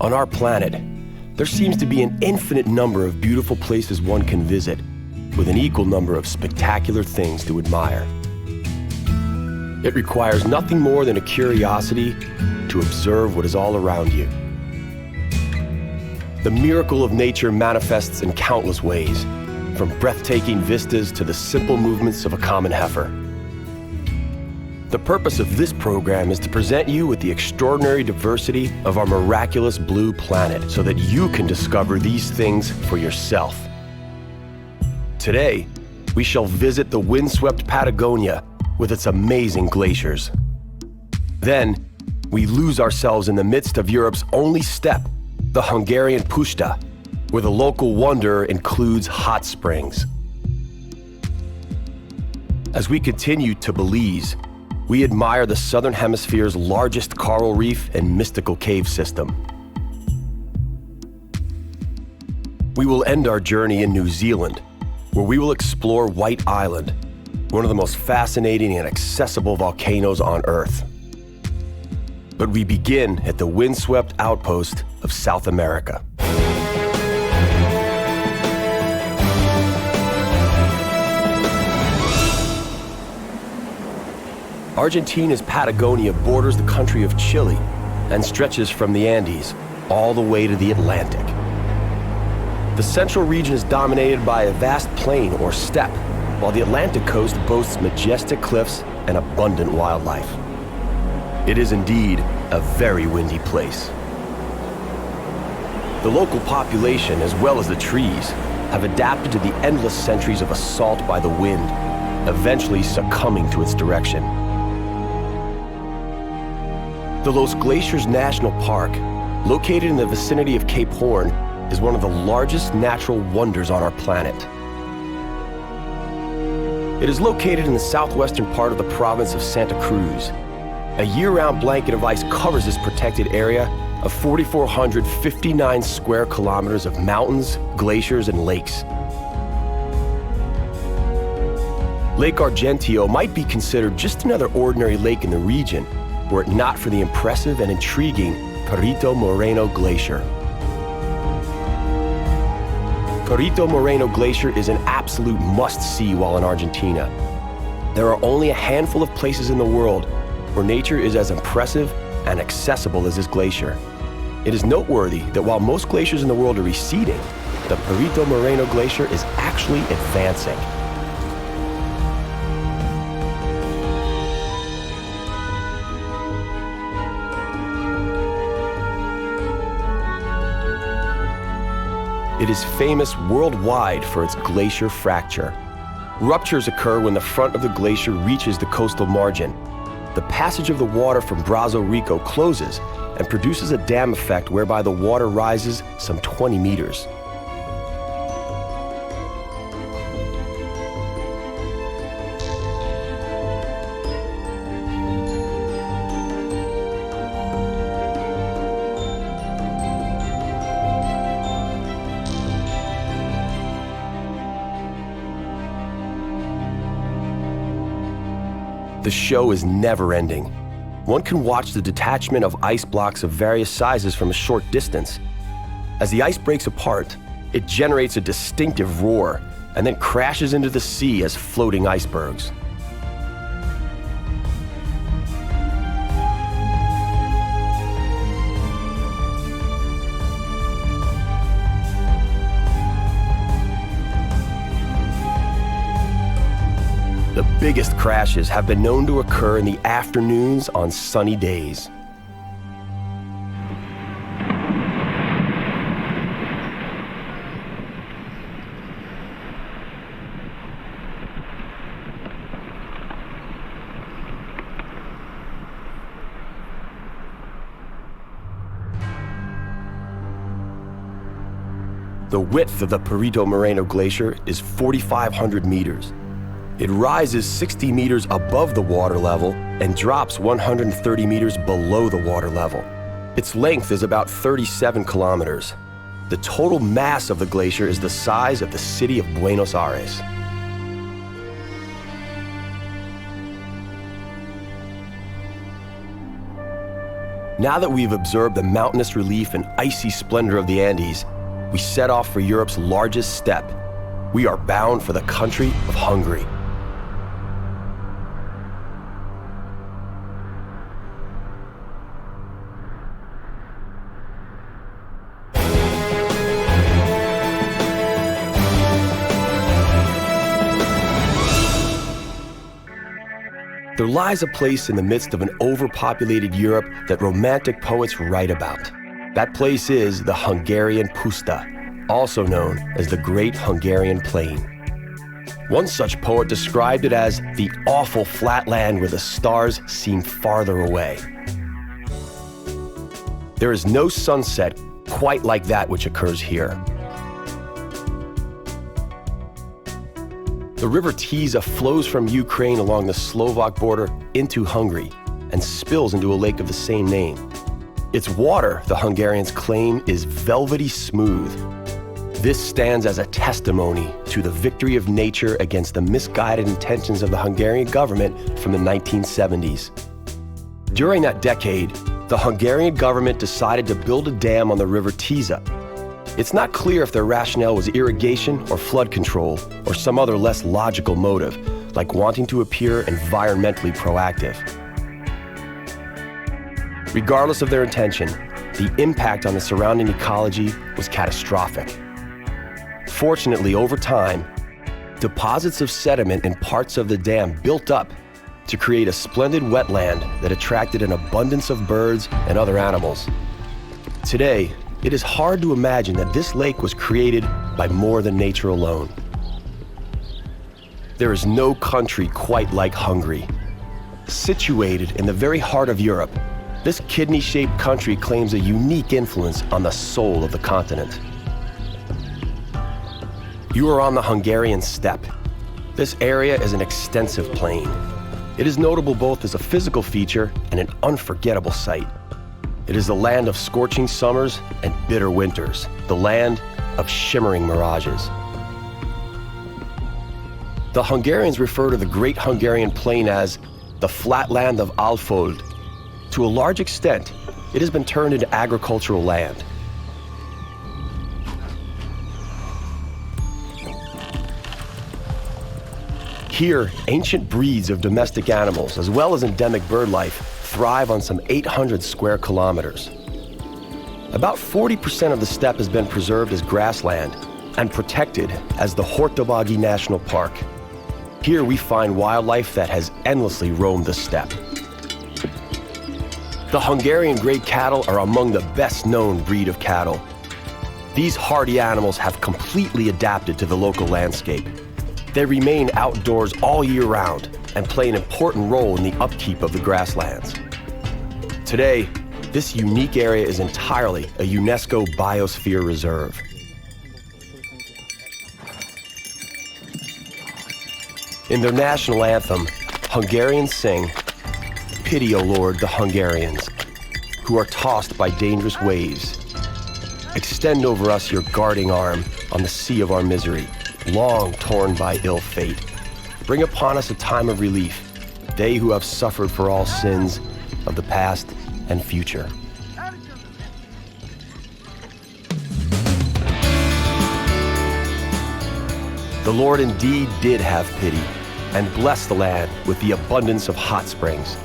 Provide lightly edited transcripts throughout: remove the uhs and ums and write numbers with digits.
On our planet, there seems to be an infinite number of beautiful places one can visit, with an equal number of spectacular things to admire. It requires nothing more than a curiosity to observe what is all around you. The miracle of nature manifests in countless ways, from breathtaking vistas to the simple movements of a common heifer. The purpose of this program is to present you with the extraordinary diversity of our miraculous blue planet so that you can discover these things for yourself. Today, we shall visit the windswept Patagonia with its amazing glaciers. Then, we lose ourselves in the midst of Europe's only steppe, the Hungarian Puszta, where the local wonder includes hot springs. As we continue to Belize, we admire the Southern Hemisphere's largest coral reef and mystical cave system. We will end our journey in New Zealand, where we will explore White Island, one of the most fascinating and accessible volcanoes on Earth. But we begin at the windswept outpost of South America. Argentina's Patagonia borders the country of Chile and stretches from the Andes all the way to the Atlantic. The central region is dominated by a vast plain or steppe, while the Atlantic coast boasts majestic cliffs and abundant wildlife. It is indeed a very windy place. The local population, as well as the trees, have adapted to the endless centuries of assault by the wind, eventually succumbing to its direction. The Los Glaciers National Park, located in the vicinity of Cape Horn, is one of the largest natural wonders on our planet. It is located in the southwestern part of the province of Santa Cruz. A year-round blanket of ice covers this protected area of 4,459 square kilometers of mountains, glaciers, and lakes. Lake Argentio might be considered just another ordinary lake in the region, were it not for the impressive and intriguing Perito Moreno Glacier. Perito Moreno Glacier is an absolute must-see while in Argentina. There are only a handful of places in the world where nature is as impressive and accessible as this glacier. It is noteworthy that while most glaciers in the world are receding, the Perito Moreno Glacier is actually advancing. It is famous worldwide for its glacier fracture. Ruptures occur when the front of the glacier reaches the coastal margin. The passage of the water from Brazo Rico closes and produces a dam effect whereby the water rises some 20 meters. The show is never-ending. One can watch the detachment of ice blocks of various sizes from a short distance. As the ice breaks apart, it generates a distinctive roar and then crashes into the sea as floating icebergs. The biggest crashes have been known to occur in the afternoons on sunny days. The width of the Perito Moreno Glacier is 4,500 meters. It rises 60 meters above the water level and drops 130 meters below the water level. Its length is about 37 kilometers. The total mass of the glacier is the size of the city of Buenos Aires. Now that we've observed the mountainous relief and icy splendor of the Andes, we set off for Europe's largest steppe. We are bound for the country of Hungary. There lies a place in the midst of an overpopulated Europe that romantic poets write about. That place is the Hungarian Puszta, also known as the Great Hungarian Plain. One such poet described it as the awful flatland where the stars seem farther away. There is no sunset quite like that which occurs here. The river Tisza flows from Ukraine along the Slovak border into Hungary and spills into a lake of the same name. Its water, the Hungarians claim, is velvety smooth. This stands as a testimony to the victory of nature against the misguided intentions of the Hungarian government from the 1970s. During that decade, the Hungarian government decided to build a dam on the river Tisza. It's not clear if their rationale was irrigation or flood control, or some other less logical motive, like wanting to appear environmentally proactive. Regardless of their intention, the impact on the surrounding ecology was catastrophic. Fortunately, over time, deposits of sediment in parts of the dam built up to create a splendid wetland that attracted an abundance of birds and other animals. Today, it is hard to imagine that this lake was created by more than nature alone. There is no country quite like Hungary. Situated in the very heart of Europe, this kidney-shaped country claims a unique influence on the soul of the continent. You are on the Hungarian steppe. This area is an extensive plain. It is notable both as a physical feature and an unforgettable sight. It is the land of scorching summers and bitter winters, the land of shimmering mirages. The Hungarians refer to the Great Hungarian Plain as the flatland of Alfold. To a large extent, it has been turned into agricultural land. Here, ancient breeds of domestic animals, as well as endemic bird life, thrive on some 800 square kilometers. About 40% of the steppe has been preserved as grassland and protected as the Hortobágy National Park. Here we find wildlife that has endlessly roamed the steppe. The Hungarian grey cattle are among the best-known breed of cattle. These hardy animals have completely adapted to the local landscape. They remain outdoors all year round and play an important role in the upkeep of the grasslands. Today, this unique area is entirely a UNESCO Biosphere Reserve. In their national anthem, Hungarians sing, "Pity, O Lord, the Hungarians, who are tossed by dangerous waves. Extend over us your guarding arm on the sea of our misery, long torn by ill fate. Bring upon us a time of relief, they who have suffered for all sins of the past and future." The Lord indeed did have pity and blessed the land with the abundance of hot springs.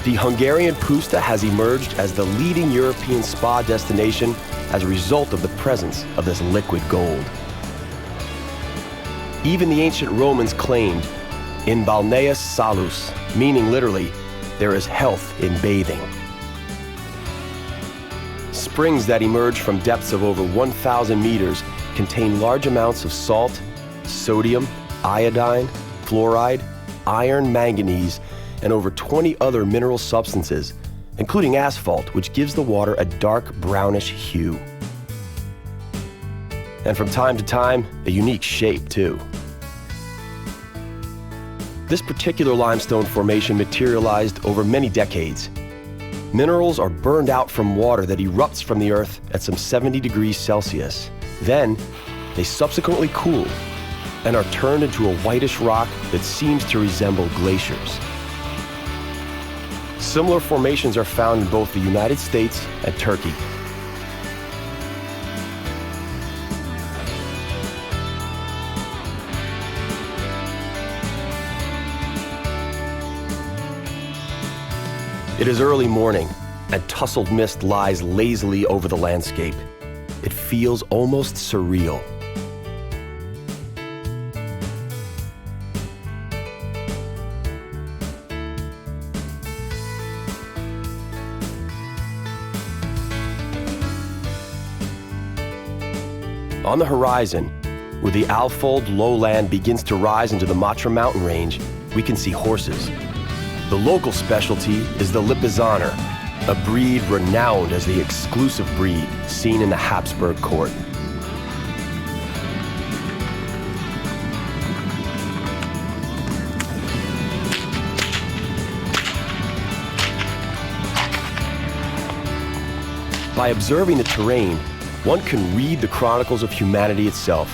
The Hungarian Puszta has emerged as the leading European spa destination as a result of the presence of this liquid gold. Even the ancient Romans claimed, "In balneus salus," meaning literally, there is health in bathing. Springs that emerge from depths of over 1,000 meters contain large amounts of salt, sodium, iodine, fluoride, iron, manganese, and over 20 other mineral substances, including asphalt, which gives the water a dark brownish hue. And from time to time, a unique shape, too. This particular limestone formation materialized over many decades. Minerals are burned out from water that erupts from the earth at some 70 degrees Celsius. Then, they subsequently cool and are turned into a whitish rock that seems to resemble glaciers. Similar formations are found in both the United States and Turkey. It is early morning, and tousled mist lies lazily over the landscape. It feels almost surreal. On the horizon, where the Alfold lowland begins to rise into the Matra mountain range, we can see horses. The local specialty is the Lipizzaner, a breed renowned as the exclusive breed seen in the Habsburg court. By observing the terrain, one can read the chronicles of humanity itself.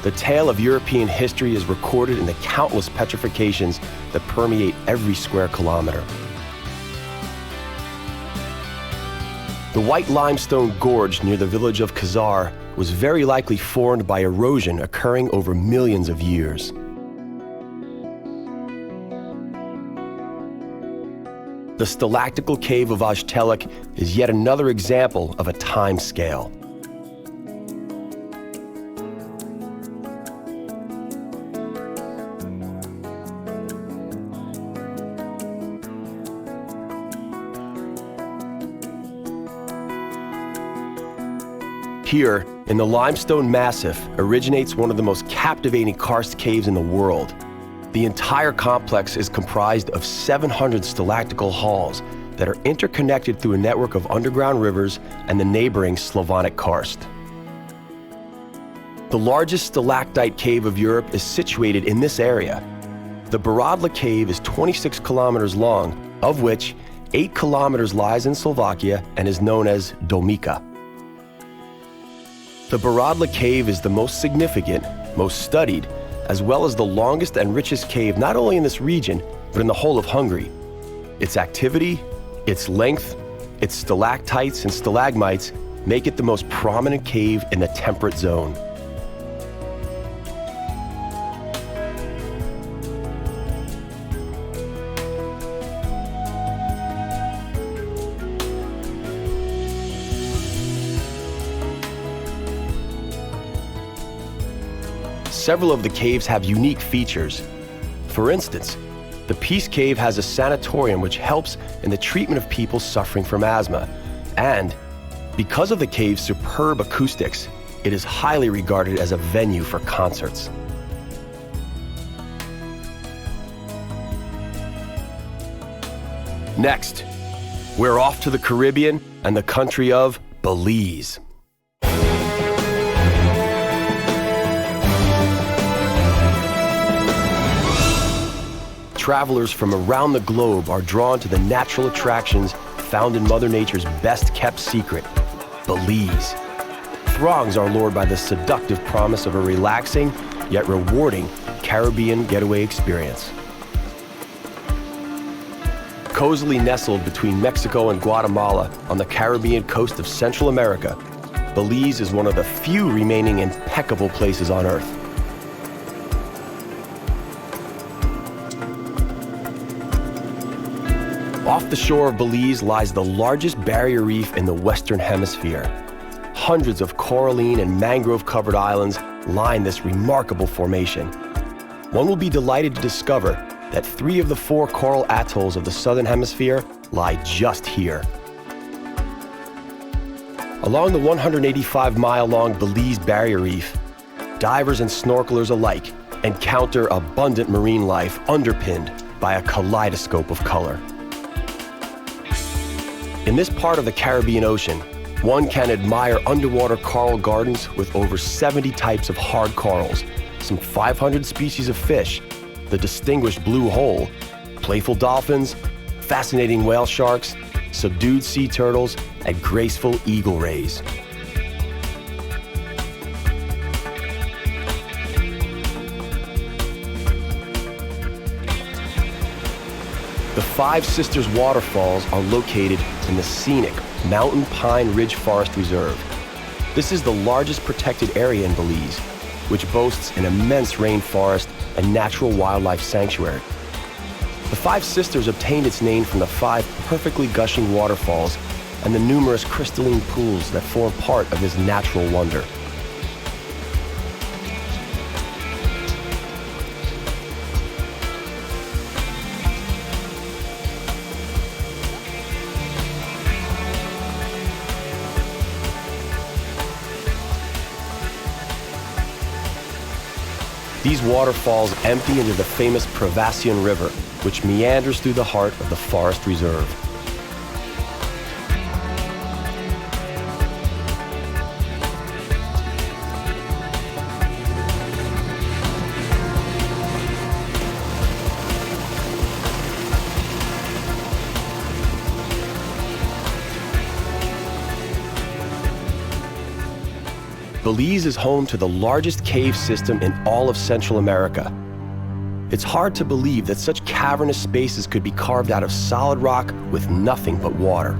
The tale of European history is recorded in the countless petrifications that permeate every square kilometer. The White Limestone Gorge near the village of Khazar was very likely formed by erosion occurring over millions of years. The stalactical cave of Ajtelik is yet another example of a time scale. Here, in the limestone massif, originates one of the most captivating karst caves in the world. The entire complex is comprised of 700 stalactical halls that are interconnected through a network of underground rivers and the neighboring Slavonic karst. The largest stalactite cave of Europe is situated in this area. The Baradla cave is 26 kilometers long, of which 8 kilometers lies in Slovakia and is known as Domica. The Baradla cave is the most significant, most studied, as well as the longest and richest cave not only in this region, but in the whole of Hungary. Its activity, its length, its stalactites and stalagmites make it the most prominent cave in the temperate zone. Several of the caves have unique features. For instance, the Peace Cave has a sanatorium which helps in the treatment of people suffering from asthma. And because of the cave's superb acoustics, it is highly regarded as a venue for concerts. Next, we're off to the Caribbean and the country of Belize. Travelers from around the globe are drawn to the natural attractions found in Mother Nature's best-kept secret, Belize. Throngs are lured by the seductive promise of a relaxing, yet rewarding, Caribbean getaway experience. Cozily nestled between Mexico and Guatemala on the Caribbean coast of Central America, Belize is one of the few remaining impeccable places on Earth. Off the shore of Belize lies the largest barrier reef in the Western Hemisphere. Hundreds of coralline and mangrove-covered islands line this remarkable formation. One will be delighted to discover that 3 of the 4 coral atolls of the Southern Hemisphere lie just here. Along the 185-mile-long Belize Barrier Reef, divers and snorkelers alike encounter abundant marine life underpinned by a kaleidoscope of color. In this part of the Caribbean Ocean, one can admire underwater coral gardens with over 70 types of hard corals, some 500 species of fish, the distinguished blue hole, playful dolphins, fascinating whale sharks, subdued sea turtles, and graceful eagle rays. The Five Sisters waterfalls are located in the scenic Mountain Pine Ridge Forest Reserve. This is the largest protected area in Belize, which boasts an immense rainforest and natural wildlife sanctuary. The Five Sisters obtained its name from the five perfectly gushing waterfalls and the numerous crystalline pools that form part of this natural wonder. These waterfalls empty into the famous Patagonia River, which meanders through the heart of the forest reserve. Belize is home to the largest cave system in all of Central America. It's hard to believe that such cavernous spaces could be carved out of solid rock with nothing but water.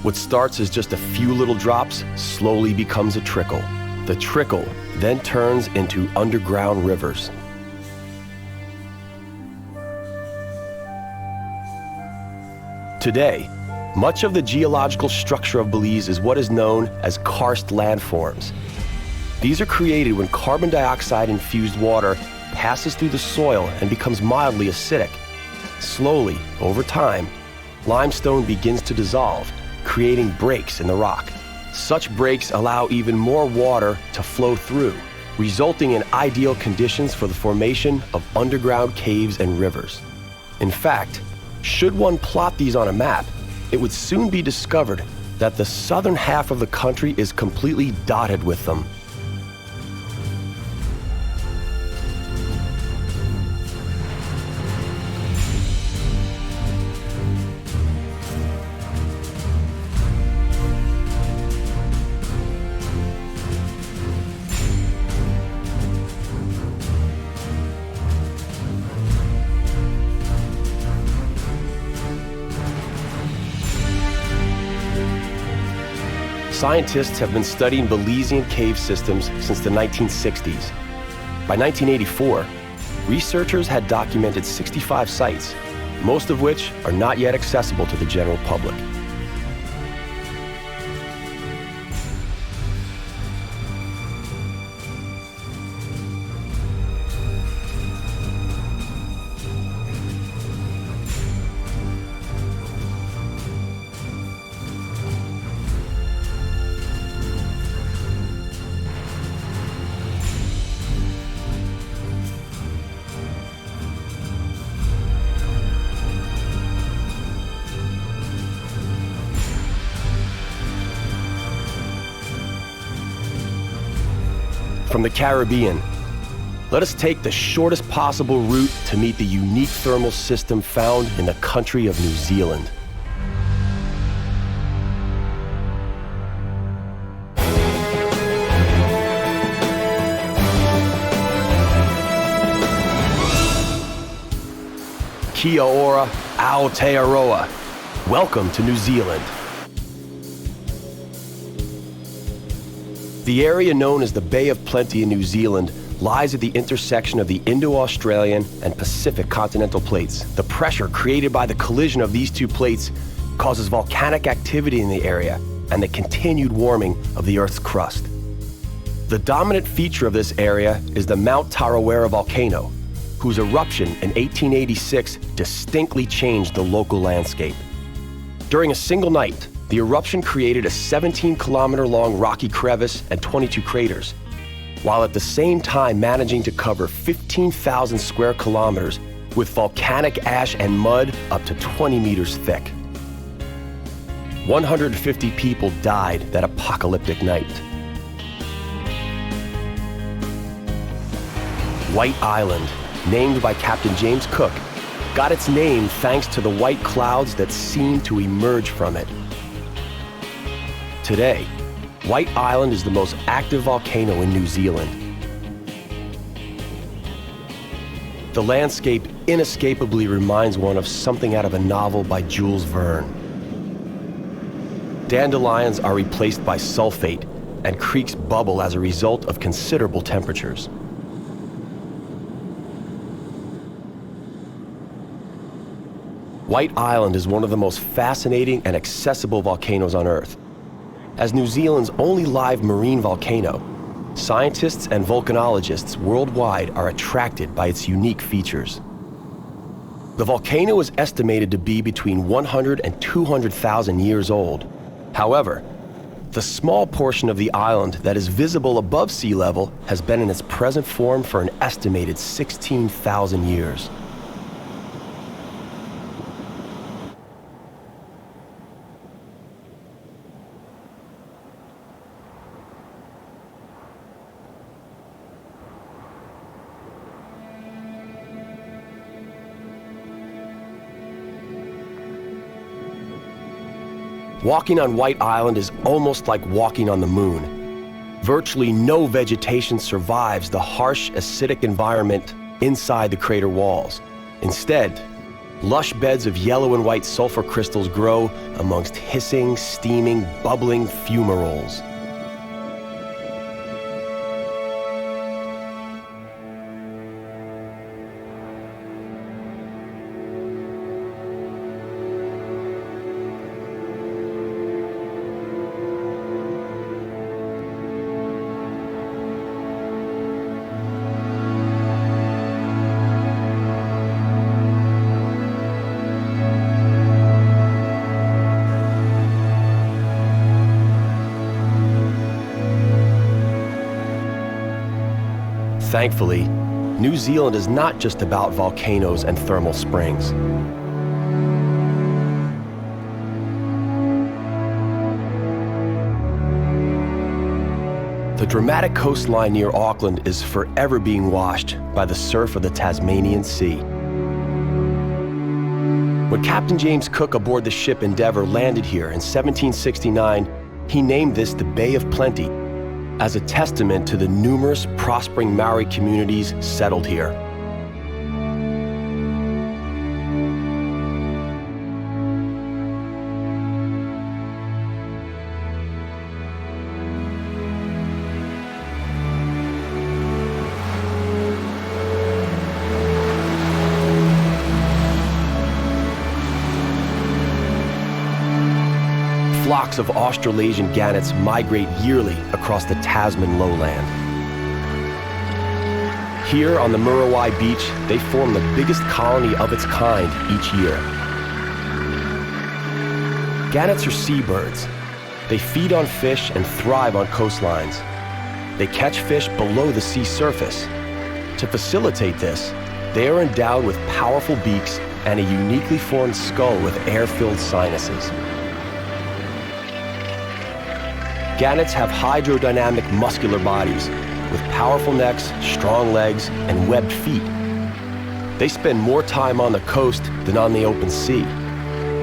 What starts as just a few little drops slowly becomes a trickle. The trickle then turns into underground rivers. Today, much of the geological structure of Belize is what is known as karst landforms. These are created when carbon dioxide-infused water passes through the soil and becomes mildly acidic. Slowly, over time, limestone begins to dissolve, creating breaks in the rock. Such breaks allow even more water to flow through, resulting in ideal conditions for the formation of underground caves and rivers. In fact, should one plot these on a map, it would soon be discovered that the southern half of the country is completely dotted with them. Scientists have been studying Belizean cave systems since the 1960s. By 1984, researchers had documented 65 sites, most of which are not yet accessible to the general public. From the Caribbean, let us take the shortest possible route to meet the unique thermal system found in the country of New Zealand. Kia ora, Aotearoa. Welcome to New Zealand. The area known as the Bay of Plenty in New Zealand lies at the intersection of the Indo-Australian and Pacific continental plates. The pressure created by the collision of these two plates causes volcanic activity in the area and the continued warming of the Earth's crust. The dominant feature of this area is the Mount Tarawera volcano, whose eruption in 1886 distinctly changed the local landscape. During a single night, the eruption created a 17-kilometer-long rocky crevice and 22 craters, while at the same time managing to cover 15,000 square kilometers with volcanic ash and mud up to 20 meters thick. 150 people died that apocalyptic night. White Island, named by Captain James Cook, got its name thanks to the white clouds that seemed to emerge from it. Today, White Island is the most active volcano in New Zealand. The landscape inescapably reminds one of something out of a novel by Jules Verne. Dandelions are replaced by sulfate, and creeks bubble as a result of considerable temperatures. White Island is one of the most fascinating and accessible volcanoes on Earth. As New Zealand's only live marine volcano, scientists and volcanologists worldwide are attracted by its unique features. The volcano is estimated to be between 100 and 200,000 years old. However, the small portion of the island that is visible above sea level has been in its present form for an estimated 16,000 years. Walking on White Island is almost like walking on the moon. Virtually no vegetation survives the harsh, acidic environment inside the crater walls. Instead, lush beds of yellow and white sulfur crystals grow amongst hissing, steaming, bubbling fumaroles. Thankfully, New Zealand is not just about volcanoes and thermal springs. The dramatic coastline near Auckland is forever being washed by the surf of the Tasmanian Sea. When Captain James Cook aboard the ship Endeavour landed here in 1769, he named this the Bay of Plenty, as a testament to the numerous prospering Maori communities settled here. Flocks of Australasian gannets migrate yearly across the Tasman lowland. Here on the Muriwai Beach, they form the biggest colony of its kind each year. Gannets are seabirds. They feed on fish and thrive on coastlines. They catch fish below the sea surface. To facilitate this, they are endowed with powerful beaks and a uniquely formed skull with air-filled sinuses. Gannets have hydrodynamic muscular bodies with powerful necks, strong legs, and webbed feet. They spend more time on the coast than on the open sea.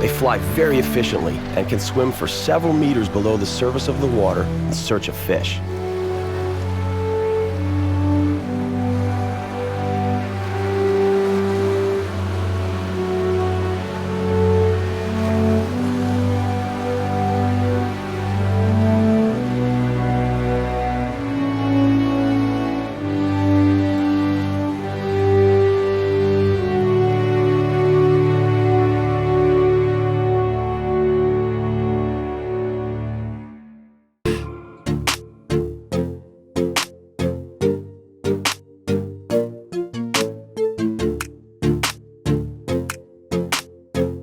They fly very efficiently and can swim for several meters below the surface of the water in search of fish.